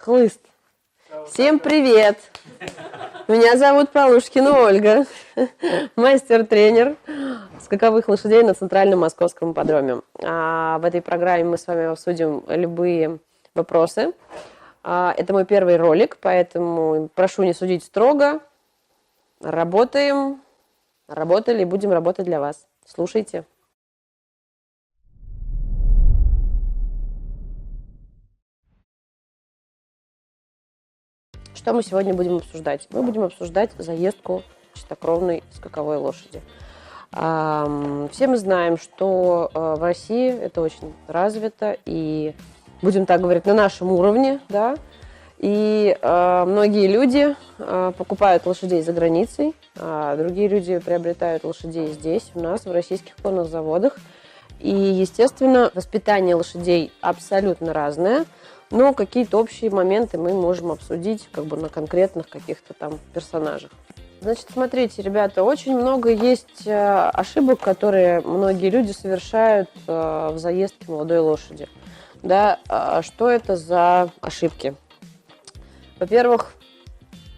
Хлыст. Всем привет! Меня зовут Полушкина Ольга, мастер-тренер скаковых лошадей на Центральном Московском ипподроме. В этой программе мы с вами обсудим любые вопросы. Это мой первый ролик, поэтому прошу не судить строго. Работаем, работали и будем работать для вас. Слушайте. Что мы сегодня будем обсуждать? Мы будем обсуждать заездку чистокровной скаковой лошади. Все мы знаем, что в России это очень развито, и будем так говорить, на нашем уровне, да, и многие люди покупают лошадей за границей, а другие люди приобретают лошадей здесь, у нас, в российских конных заводах. И, естественно, воспитание лошадей абсолютно разное, но какие-то общие моменты мы можем обсудить как бы на конкретных каких-то там персонажах. Значит, смотрите, ребята, очень много есть ошибок, которые многие люди совершают в заездке молодой лошади. Да, что это за ошибки? Во-первых,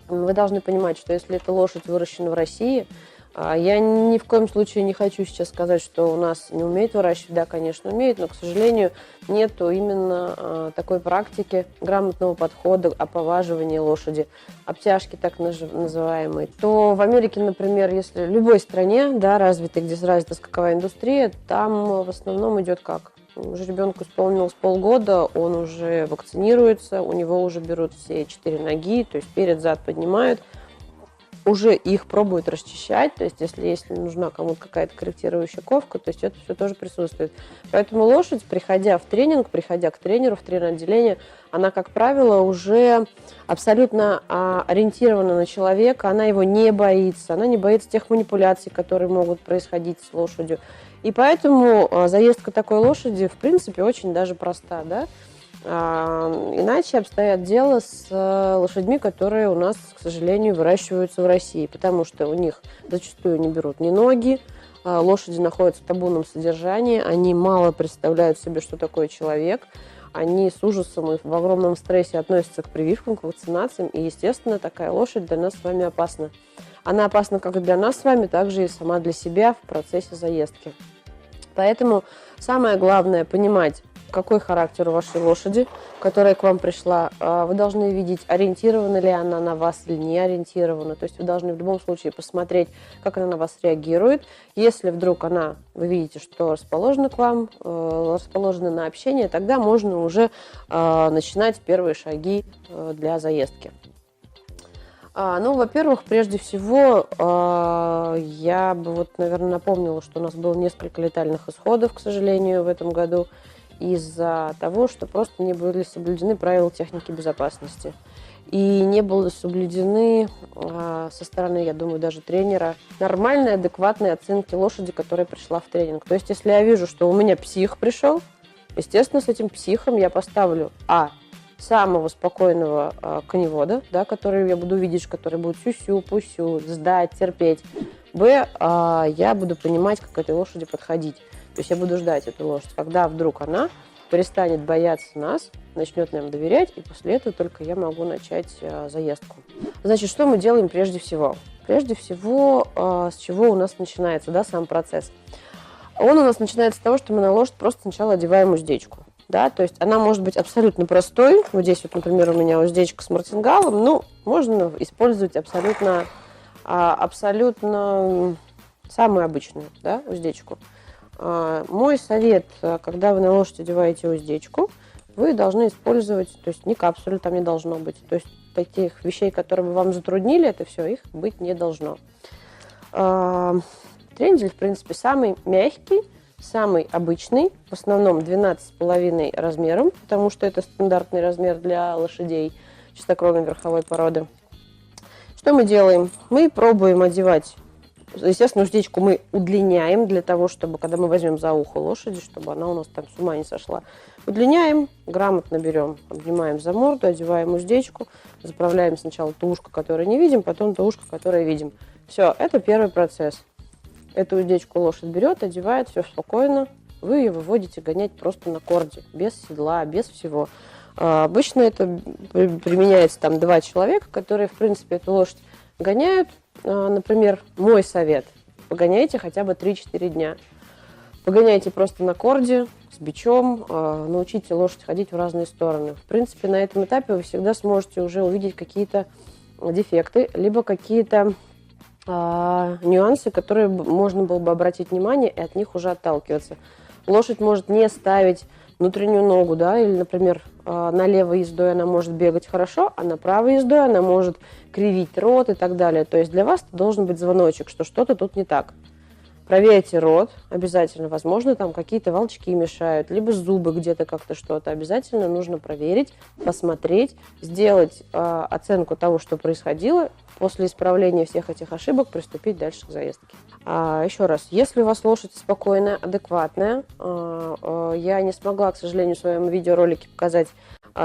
вы должны понимать, что если эта лошадь выращена в России, я ни в коем случае не хочу сейчас сказать, что у нас не умеют выращивать. Да, конечно, умеют, но, к сожалению, нету именно такой практики грамотного подхода, оповаживания лошади, обтяжки так называемые. То в Америке, например, если в любой стране, да, развитой, где развита скаковая индустрия, там в основном идет как? Уже ребенку исполнилось полгода, он уже вакцинируется, у него уже берут все 4 ноги, то есть перед, зад поднимают. Уже их пробуют расчищать, то есть если нужна кому-то какая-то корректирующая ковка, то есть это все тоже присутствует. Поэтому лошадь, приходя в тренинг, приходя к тренеру в тренер-отделение, она, как правило, уже абсолютно ориентирована на человека, она его не боится, она не боится тех манипуляций, которые могут происходить с лошадью. И поэтому заездка такой лошади, в принципе, очень даже проста, да? Иначе обстоят дело с лошадьми, которые у нас, к сожалению, выращиваются в России, потому что у них зачастую не берут ни ноги, лошади находятся в табунном содержании, они мало представляют себе, что такое человек, они с ужасом и в огромном стрессе относятся к прививкам, к вакцинациям, и, естественно, такая лошадь для нас с вами опасна. Она опасна как для нас с вами, так же и сама для себя в процессе заездки. Поэтому самое главное понимать, какой характер у вашей лошади, которая к вам пришла. Вы должны видеть, ориентирована ли она на вас или не ориентирована. То есть вы должны в любом случае посмотреть, как она на вас реагирует. Если вдруг вы видите, что расположена к вам, расположена на общение, тогда можно уже начинать первые шаги для заездки. Ну, во-первых, прежде всего, я бы наверное, напомнила, что у нас было несколько летальных исходов, к сожалению, в этом году, из-за того, что просто не были соблюдены правила техники безопасности. И не были соблюдены со стороны, я думаю, даже тренера, нормальной, адекватной оценки лошади, которая пришла в тренинг. То есть, если я вижу, что у меня псих пришел, естественно, с этим психом я поставлю самого спокойного коневода, да, который я буду видеть, который будет сю-сю, пусю, сдать, терпеть. Я буду понимать, как к этой лошади подходить. То есть я буду ждать эту лошадь, когда вдруг она перестанет бояться нас, начнет нам доверять, и после этого только я могу начать заездку. Значит, что мы делаем прежде всего? Прежде всего, с чего у нас начинается, да, сам процесс? Он у нас начинается с того, что мы на лошадь просто сначала одеваем уздечку. Да, то есть она может быть абсолютно простой. Вот здесь, например, у меня уздечка с мартингалом. Ну, можно использовать абсолютно самую обычную, да, уздечку. Мой совет, когда вы на лошадь одеваете уздечку, вы должны использовать, то есть ни капсулы там не должно быть. То есть таких вещей, которые бы вам затруднили, это все, их быть не должно. Трендель, в принципе, самый мягкий, самый обычный, в основном 12,5 размером, потому что это стандартный размер для лошадей чистокровной верховой породы. Что мы делаем? Мы пробуем одевать, естественно, уздечку мы удлиняем для того, чтобы, когда мы возьмем за ухо лошади, чтобы она у нас там с ума не сошла. Удлиняем, грамотно берем, обнимаем за морду, одеваем уздечку, заправляем сначала то ушко, которое не видим, потом то ушко, которое видим. Все, это первый процесс. Эту уздечку лошадь берет, одевает, все спокойно. Вы ее выводите гонять просто на корде, без седла, без всего. Обычно это применяется там 2 человека, которые, в принципе, эту лошадь гоняют. Например, мой совет: погоняйте хотя бы 3-4 дня. Погоняйте просто на корде, с бичом, научите лошадь ходить в разные стороны. В принципе, на этом этапе вы всегда сможете уже увидеть какие-то дефекты, либо какие-то нюансы, которые можно было бы обратить внимание и от них уже отталкиваться. Лошадь может не ставить внутреннюю ногу, да, или, например, на левой ездой она может бегать хорошо, а на правой ездой она может кривить рот и так далее. То есть для вас должен быть звоночек, что что-то тут не так. Проверьте рот обязательно. Возможно, там какие-то волчки мешают, либо зубы где-то как-то что-то. Обязательно нужно проверить, посмотреть, сделать оценку того, что происходило. После исправления всех этих ошибок приступить дальше к заездке. Еще раз, если у вас лошадь спокойная, адекватная, я не смогла, к сожалению, в своем видеоролике показать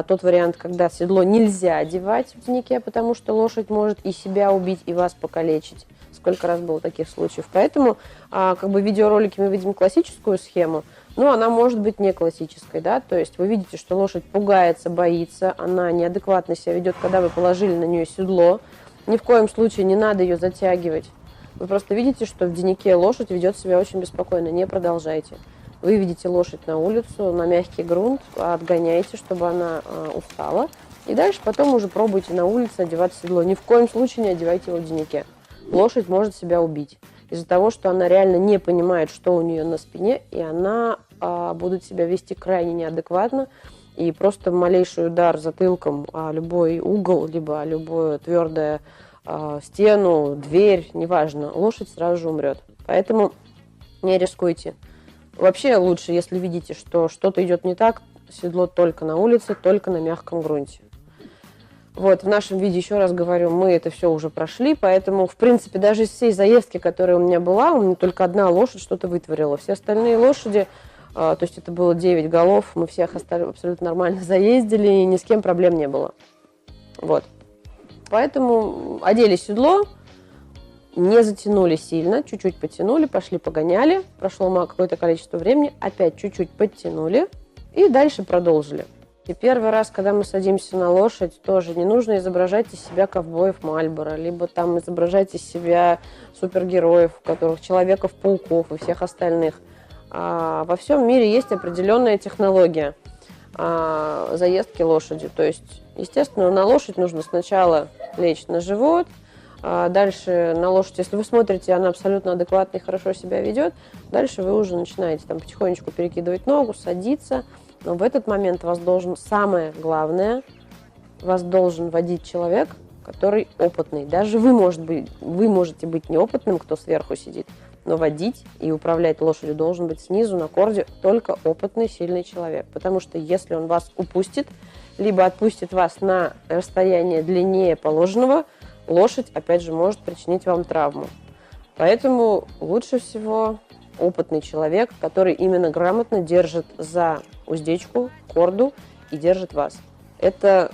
тот вариант, когда седло нельзя одевать в гнездо, потому что лошадь может и себя убить, и вас покалечить. Сколько раз было таких случаев. Поэтому как бы в видеоролике мы видим классическую схему, но она может быть не классической, да, то есть вы видите, что лошадь пугается, боится, она неадекватно себя ведет, когда вы положили на нее седло. Ни в коем случае не надо ее затягивать. Вы просто видите, что в деннике лошадь ведет себя очень беспокойно, не продолжайте. Вы видите лошадь на улицу, на мягкий грунт, отгоняйте, чтобы она устала. И дальше потом уже пробуйте на улице одевать седло. Ни в коем случае не одевайте его в деннике. Лошадь может себя убить из-за того, что она реально не понимает, что у нее на спине, и она будет себя вести крайне неадекватно, и просто малейший удар затылком о любой угол, либо о любую твердую стену, дверь, неважно, лошадь сразу же умрет. Поэтому не рискуйте. Вообще лучше, если видите, что что-то идет не так, седло только на улице, только на мягком грунте. Вот, в нашем виде, еще раз говорю, мы это все уже прошли, поэтому, в принципе, даже из всей заездки, которая у меня была, у меня только одна лошадь что-то вытворила. Все остальные лошади, то есть это было 9 голов, мы всех абсолютно нормально заездили, и ни с кем проблем не было. Вот. Поэтому одели седло, не затянули сильно, чуть-чуть подтянули, пошли погоняли, прошло какое-то количество времени, опять чуть-чуть подтянули и дальше продолжили. И первый раз, когда мы садимся на лошадь, тоже не нужно изображать из себя ковбоев Мальборо, либо там изображать из себя супергероев, у которых Человеков-пауков и всех остальных. Во всем мире есть определенная технология заездки лошади. То есть, естественно, на лошадь нужно сначала лечь на живот, дальше на лошадь, если вы смотрите, она абсолютно адекватно и хорошо себя ведет, дальше вы уже начинаете там потихонечку перекидывать ногу, садиться. Но в этот момент вас должен, самое главное, вас должен водить человек, который опытный. Даже вы можете быть неопытным, кто сверху сидит, но водить и управлять лошадью должен быть снизу на корде только опытный, сильный человек. Потому что если он вас упустит, либо отпустит вас на расстояние длиннее положенного, лошадь, опять же, может причинить вам травму. Поэтому лучше всего опытный человек, который именно грамотно держит за уздечку, корду и держит вас. Это,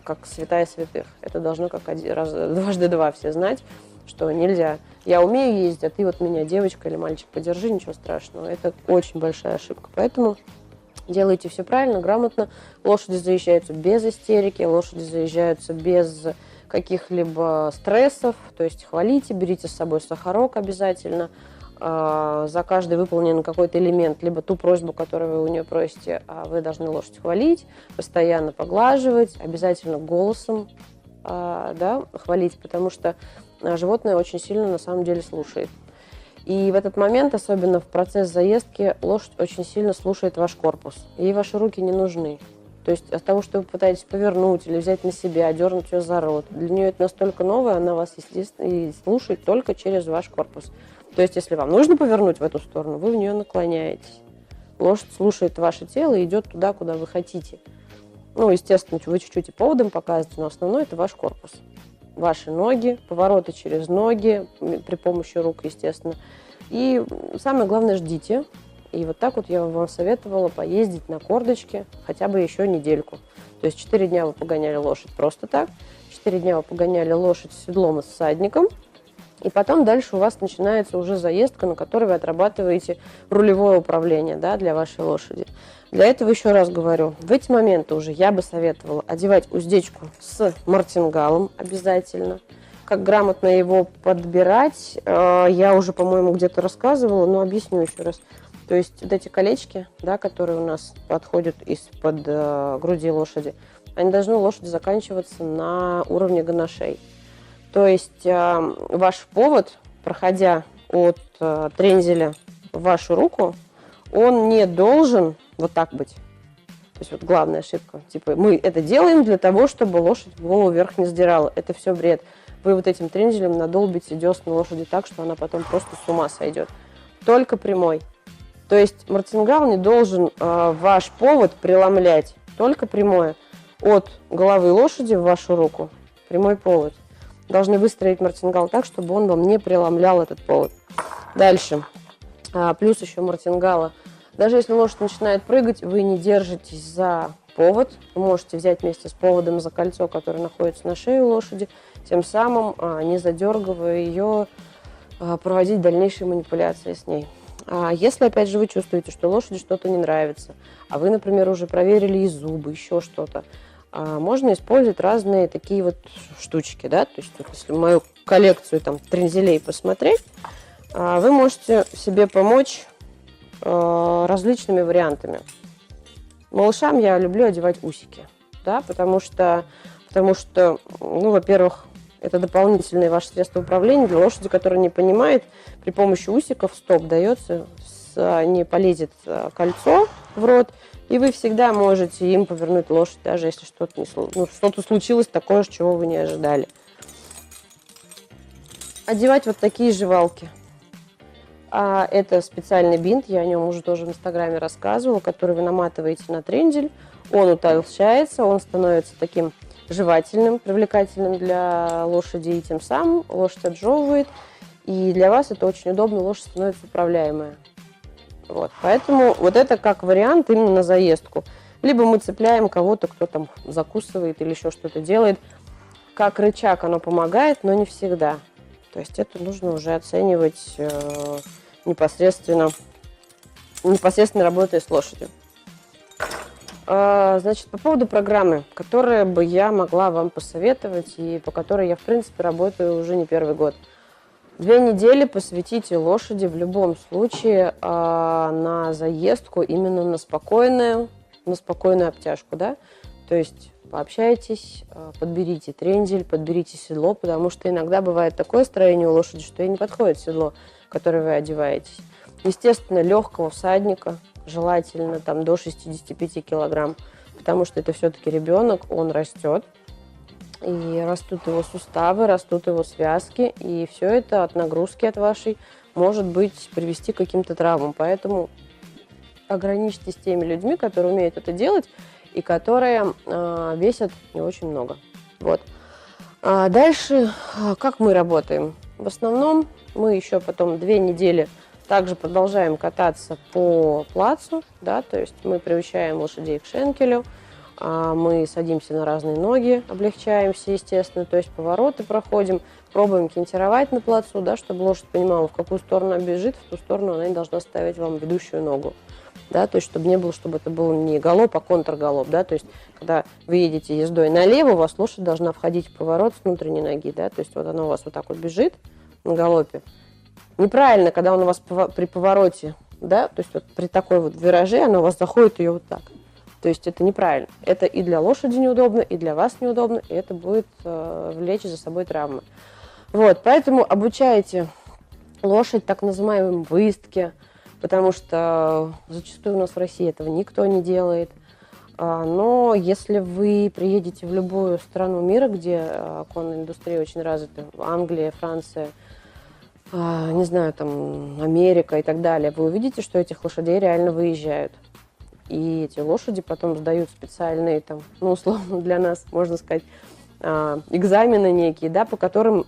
как святая святых. Это должно как дважды два все знать, что нельзя. Я умею ездить, а ты вот меня, девочка или мальчик, подержи, ничего страшного. Это очень большая ошибка. Поэтому делайте все правильно, грамотно. Лошади заезжаются без истерики, лошади заезжаются без каких-либо стрессов. То есть хвалите, берите с собой сахарок обязательно. За каждый выполненный какой-то элемент, либо ту просьбу, которую вы у нее просите, вы должны лошадь хвалить, постоянно поглаживать, обязательно голосом хвалить, потому что животное очень сильно на самом деле слушает. И в этот момент, особенно в процесс заездки, лошадь очень сильно слушает ваш корпус. Ей ваши руки не нужны. То есть от того, что вы пытаетесь повернуть или взять на себя, дернуть ее за рот, для нее это настолько новое, она вас, естественно, и слушает только через ваш корпус. То есть, если вам нужно повернуть в эту сторону, вы в нее наклоняетесь. Лошадь слушает ваше тело и идет туда, куда вы хотите. Естественно, вы чуть-чуть и поводом показываете, но основное это ваш корпус. Ваши ноги, повороты через ноги, при помощи рук, естественно. И самое главное, ждите. И вот так вот я вам советовала поездить на кордочке хотя бы еще недельку. То есть 4 дня вы погоняли лошадь просто так, 4 дня вы погоняли лошадь с седлом и с всадником, И потом дальше у вас начинается уже заездка, на которой вы отрабатываете рулевое управление, да, для вашей лошади. Для этого, еще раз говорю, в эти моменты уже я бы советовала одевать уздечку с мартингалом обязательно. Как грамотно его подбирать, я уже, по-моему, где-то рассказывала, но объясню еще раз. То есть вот эти колечки, да, которые у нас подходят из-под груди лошади, они должны у лошади заканчиваться на уровне гоношей. То есть ваш повод, проходя от трензеля в вашу руку, он не должен вот так быть. То есть вот главная ошибка. Типа мы это делаем для того, чтобы лошадь голову вверх не сдирала. Это все бред. Вы вот этим трензелем надолбите десны лошади так, что она потом просто с ума сойдет. Только прямой. То есть мартингал не должен ваш повод преломлять. Только прямое. От головы лошади в вашу руку. Прямой повод. Должны выстроить мартингал так, чтобы он вам не преломлял этот повод. Дальше. Плюс еще мартингала. Даже если лошадь начинает прыгать, вы не держитесь за повод. Вы можете взять вместе с поводом за кольцо, которое находится на шее у лошади, тем самым, не задергивая ее, проводить дальнейшие манипуляции с ней. Если, опять же, вы чувствуете, что лошади что-то не нравится, а вы, например, уже проверили и зубы, еще что-то, можно использовать разные такие вот штучки, да, то есть, если мою коллекцию там трензелей посмотреть, вы можете себе помочь различными вариантами. Малышам я люблю одевать усики, да, потому что, ну, во-первых, это дополнительное ваше средство управления для лошади, которая не понимает, при помощи усиков стоп дается, не полезет кольцо в рот, и вы всегда можете им повернуть лошадь, даже если что-то случилось такое, чего вы не ожидали. Одевать вот такие жевалки. Это специальный бинт, я о нем уже тоже в Инстаграме рассказывала, который вы наматываете на трендель. Он утолщается, он становится таким жевательным, привлекательным для лошади, и тем самым лошадь отжевывает. И для вас это очень удобно, лошадь становится управляемая. Вот. Поэтому вот это как вариант именно на заездку. Либо мы цепляем кого-то, кто там закусывает или еще что-то делает. Как рычаг оно помогает, но не всегда. То есть это нужно уже оценивать непосредственно работая с лошадью. Значит, по поводу программы, которую бы я могла вам посоветовать и по которой я, в принципе, работаю уже не первый год. 2 недели посвятите лошади в любом случае на заездку, именно на спокойную обтяжку, да, то есть пообщайтесь, подберите трензель, подберите седло, потому что иногда бывает такое строение у лошади, что ей не подходит седло, в которое вы одеваетесь. Естественно, легкого всадника, желательно там до 65 килограмм, потому что это все-таки ребенок, он растет, и растут его суставы, растут его связки, и все это от нагрузки от вашей может быть привести к каким-то травмам. Поэтому ограничьтесь теми людьми, которые умеют это делать и которые весят не очень много. Вот. Дальше, как мы работаем? В основном мы еще потом 2 недели также продолжаем кататься по плацу, да, то есть мы приучаем лошадей к шенкелю, мы садимся на разные ноги, облегчаемся, естественно, то есть повороты проходим, пробуем кентировать на плацу, да, чтобы лошадь понимала, в какую сторону она бежит, в ту сторону она не должна ставить вам ведущую ногу. Да, то есть чтобы не было, чтобы это был не галоп, а контргалоп, да, то есть когда вы едете ездой налево, у вас лошадь должна входить в поворот с внутренней ноги, да, то есть вот она у вас вот так вот бежит на галопе. Неправильно, когда он у вас при повороте, да, то есть вот при такой вот вираже она у вас заходит ее вот так. То есть это неправильно. Это и для лошади неудобно, и для вас неудобно, и это будет влечь за собой травмы. Вот, поэтому обучайте лошадь так называемой выездке, потому что зачастую у нас в России этого никто не делает. Но если вы приедете в любую страну мира, где конная индустрия очень развита, Англия, Франция, не знаю, там Америка и так далее, вы увидите, что этих лошадей реально выезжают. И эти лошади потом сдают специальные, там, ну, условно для нас, можно сказать, экзамены некие, да, по которым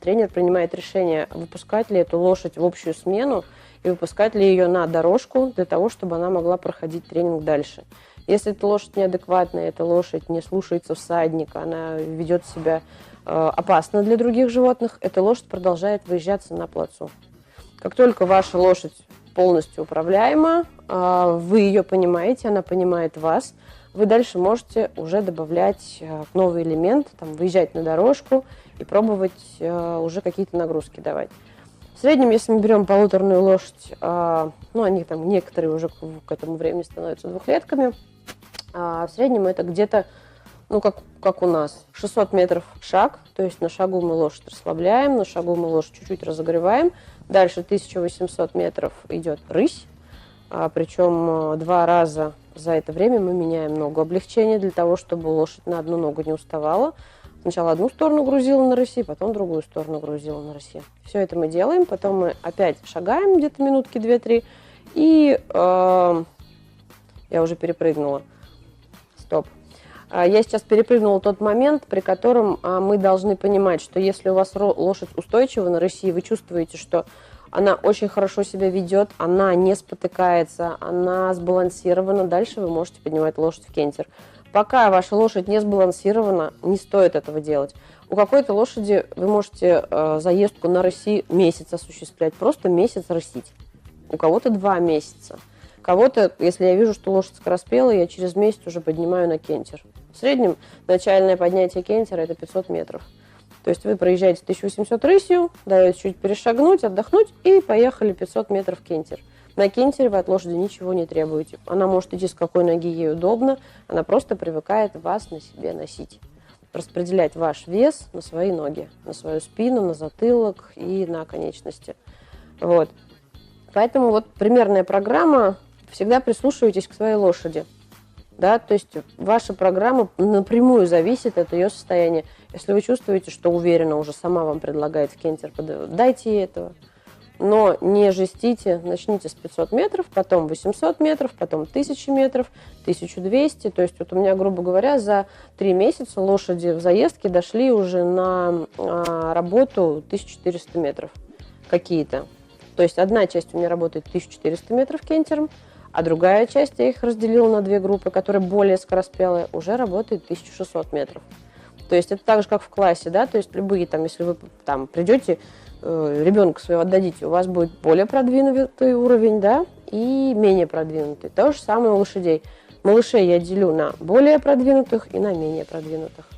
тренер принимает решение, выпускать ли эту лошадь в общую смену и выпускать ли ее на дорожку для того, чтобы она могла проходить тренинг дальше. Если эта лошадь неадекватная, эта лошадь не слушается всадника, она ведет себя опасна для других животных, эта лошадь продолжает выезжаться на плацу. Как только ваша лошадь полностью управляема, вы ее понимаете, она понимает вас, вы дальше можете уже добавлять новый элемент, там, выезжать на дорожку и пробовать уже какие-то нагрузки давать. В среднем, если мы берем полуторную лошадь, ну, они там некоторые уже к этому времени становятся двухлетками, в среднем это где-то, ну, как у нас, 600 метров шаг, то есть на шагу мы лошадь расслабляем, на шагу мы лошадь чуть-чуть разогреваем, дальше 1800 метров идет рысь, причем 2 раза за это время мы меняем ногу облегчения для того, чтобы лошадь на одну ногу не уставала. Сначала одну сторону грузила на рыси, потом другую сторону грузила на рыси. Все это мы делаем, потом мы опять шагаем где-то минутки 2-3, и я уже перепрыгнула. Стоп. Я сейчас перепрыгнула тот момент, при котором мы должны понимать, что если у вас лошадь устойчива на рыси, вы чувствуете, что она очень хорошо себя ведет, она не спотыкается, она сбалансирована, дальше вы можете поднимать лошадь в кентер. Пока ваша лошадь не сбалансирована, не стоит этого делать. У какой-то лошади вы можете заездку на рыси месяц осуществлять, просто месяц рысить. У кого-то 2 месяца. Кого-то, если я вижу, что лошадь скороспелая, я через месяц уже поднимаю на кентер. В среднем начальное поднятие кентера – это 500 метров. То есть вы проезжаете 1800 рысью, даете чуть перешагнуть, отдохнуть и поехали 500 метров кентер. На кентере вы от лошади ничего не требуете. Она может идти с какой ноги ей удобно, она просто привыкает вас на себе носить. Распределять ваш вес на свои ноги, на свою спину, на затылок и на конечности. Вот. Поэтому вот примерная программа, всегда прислушивайтесь к своей лошади. Да, то есть ваша программа напрямую зависит от ее состояния. Если вы чувствуете, что уверенно уже сама вам предлагает в кентер, дайте ей этого. Но не жестите, начните с 500 метров, потом 800 метров, потом 1000 метров, 1200. То есть вот у меня, грубо говоря, за 3 месяца лошади в заездке дошли уже на работу 1400 метров какие-то. То есть одна часть у меня работает 1400 метров кентером, а другая часть, я их разделила на 2 группы, которые более скороспелые, уже работает 1600 метров. То есть это так же, как в классе, да, то есть любые, там, если вы там придете, ребенка своего отдадите, у вас будет более продвинутый уровень, да, и менее продвинутый. То же самое у лошадей. Малышей я делю на более продвинутых и на менее продвинутых.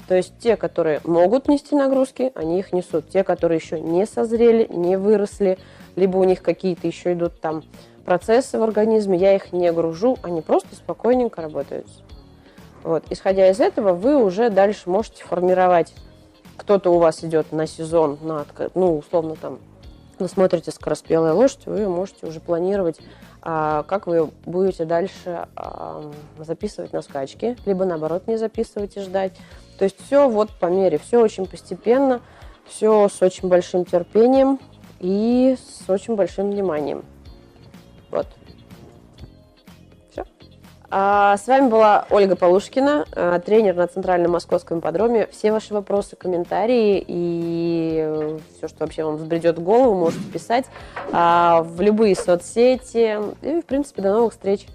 То есть те, которые могут нести нагрузки, они их несут. Те, которые еще не созрели, не выросли, либо у них какие-то еще идут там процессы в организме, я их не гружу, они просто спокойненько работают. Вот. Исходя из этого, вы уже дальше можете формировать. Кто-то у вас идет на сезон, ну, условно, там, вы смотрите скороспелая лошадь, вы можете уже планировать, как вы будете дальше записывать на скачки, либо, наоборот, не записывать и ждать. То есть все вот по мере, все очень постепенно, все с очень большим терпением и с очень большим вниманием. Вот. Все. С вами была Ольга Полушкина, тренер на Центральном Московском ипподроме. Все ваши вопросы, комментарии и все, что вообще вам взбредет в голову, можете писать в любые соцсети. И, в принципе, до новых встреч!